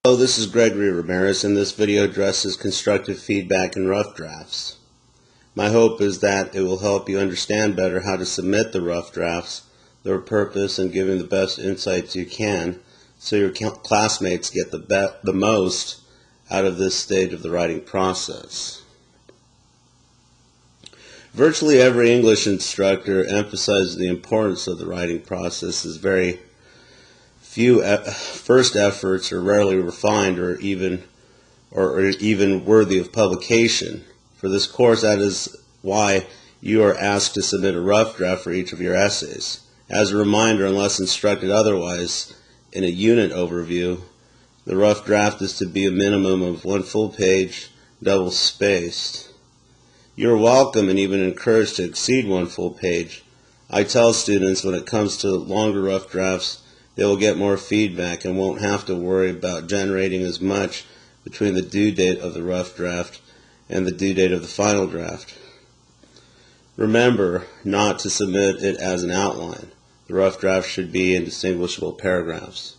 Hello, this is Gregory Ramirez, and this video addresses constructive feedback in rough drafts. My hope is that it will help you understand better how to submit the rough drafts, their purpose, and giving the best insights you can so your classmates get the most out of this stage of the writing process. Virtually every English instructor emphasizes the importance of the writing process as very few first efforts are rarely refined or even worthy of publication. For this course, that is why you are asked to submit a rough draft for each of your essays. As a reminder, unless instructed otherwise in a unit overview, the rough draft is to be a minimum of 1 full page, double spaced. You are welcome and even encouraged to exceed 1 full page. I tell students when it comes to longer rough drafts, they will get more feedback and won't have to worry about generating as much between the due date of the rough draft and the due date of the final draft. Remember not to submit it as an outline. The rough draft should be in distinguishable paragraphs.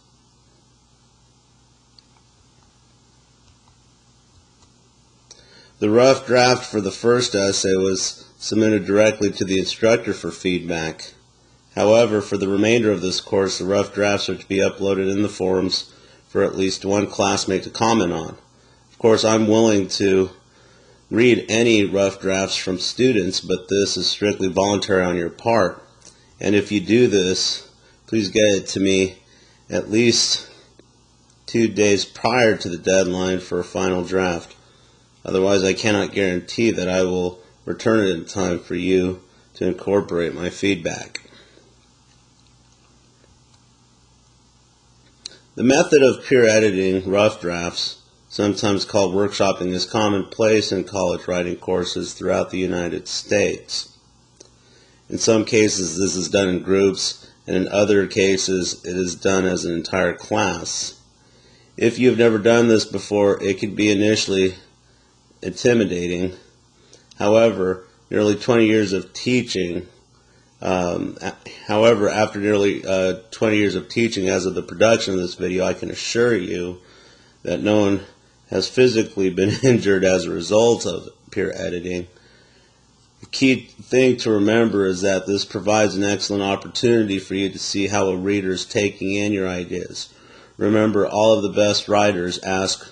The rough draft for the first essay was submitted directly to the instructor for feedback. However, for the remainder of this course, the rough drafts are to be uploaded in the forums for at least one classmate to comment on. Of course, I'm willing to read any rough drafts from students, but this is strictly voluntary on your part. And if you do this, please get it to me at least 2 days prior to the deadline for a final draft. Otherwise, I cannot guarantee that I will return it in time for you to incorporate my feedback. The method of peer editing rough drafts, sometimes called workshopping, is commonplace in college writing courses throughout the United States. In some cases, this is done in groups, and in other cases, it is done as an entire class. If you have never done this before, it can be initially intimidating. However, nearly 20 years of teaching after nearly 20 years of teaching as of the production of this video, I can assure you that no one has physically been injured as a result of peer editing. The key thing to remember is that this provides an excellent opportunity for you to see how a reader is taking in your ideas. Remember, all of the best writers ask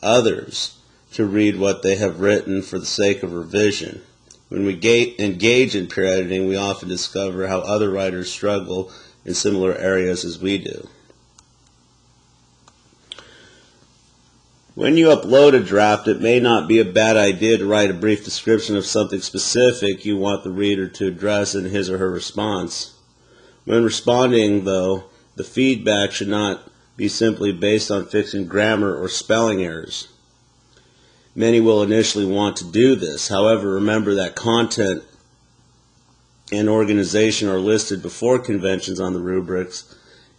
others to read what they have written for the sake of revision. When we engage in peer editing, we often discover how other writers struggle in similar areas as we do. When you upload a draft, it may not be a bad idea to write a brief description of something specific you want the reader to address in his or her response. When responding, though, the feedback should not be simply based on fixing grammar or spelling errors. Many will initially want to do this. However, remember that content and organization are listed before conventions on the rubrics,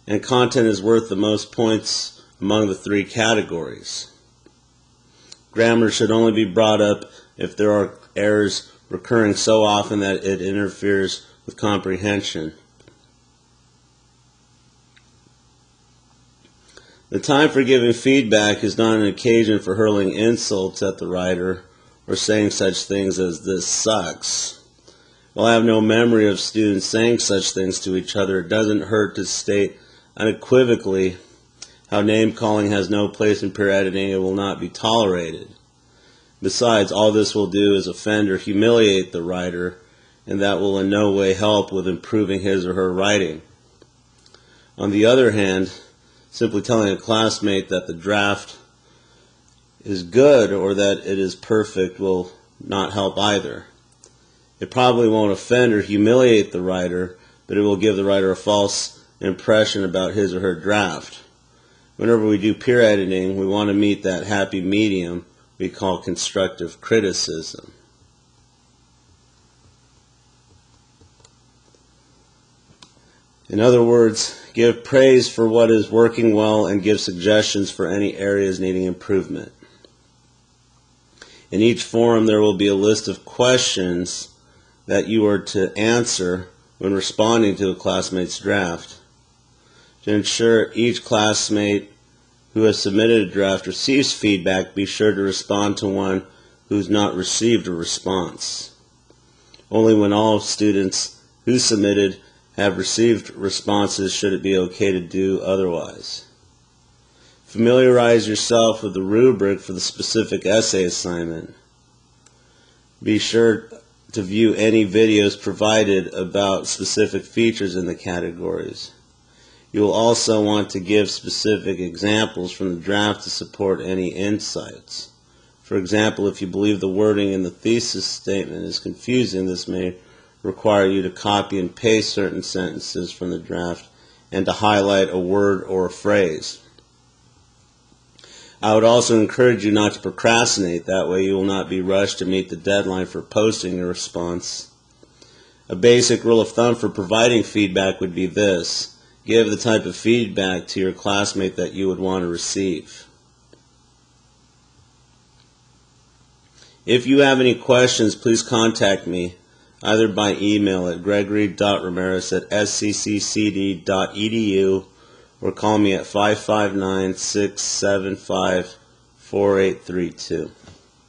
and content is worth the most points among the 3 categories. Grammar should only be brought up if there are errors recurring so often that it interferes with comprehension. The time for giving feedback is not an occasion for hurling insults at the writer or saying such things as "this sucks." While I have no memory of students saying such things to each other, it doesn't hurt to state unequivocally how name-calling has no place in peer editing and will not be tolerated. Besides, all this will do is offend or humiliate the writer, and that will in no way help with improving his or her writing. On the other hand, simply telling a classmate that the draft is good or that it is perfect will not help either. It probably won't offend or humiliate the writer, but it will give the writer a false impression about his or her draft. Whenever we do peer editing, we want to meet that happy medium we call constructive criticism. In other words, give praise for what is working well and give suggestions for any areas needing improvement. In each forum, there will be a list of questions that you are to answer when responding to a classmate's draft. To ensure each classmate who has submitted a draft receives feedback, be sure to respond to one who's not received a response. Only when all students who submitted have received responses should it be okay to do otherwise. Familiarize yourself with the rubric for the specific essay assignment. Be sure to view any videos provided about specific features in the categories. You will also want to give specific examples from the draft to support any insights. For example, if you believe the wording in the thesis statement is confusing, this may require you to copy and paste certain sentences from the draft and to highlight a word or a phrase. I would also encourage you not to procrastinate. That way you will not be rushed to meet the deadline for posting your response. A basic rule of thumb for providing feedback would be this: give the type of feedback to your classmate that you would want to receive. If you have any questions, please contact me either by email at gregory.ramirez@sccd.edu or call me at 559-675-4832.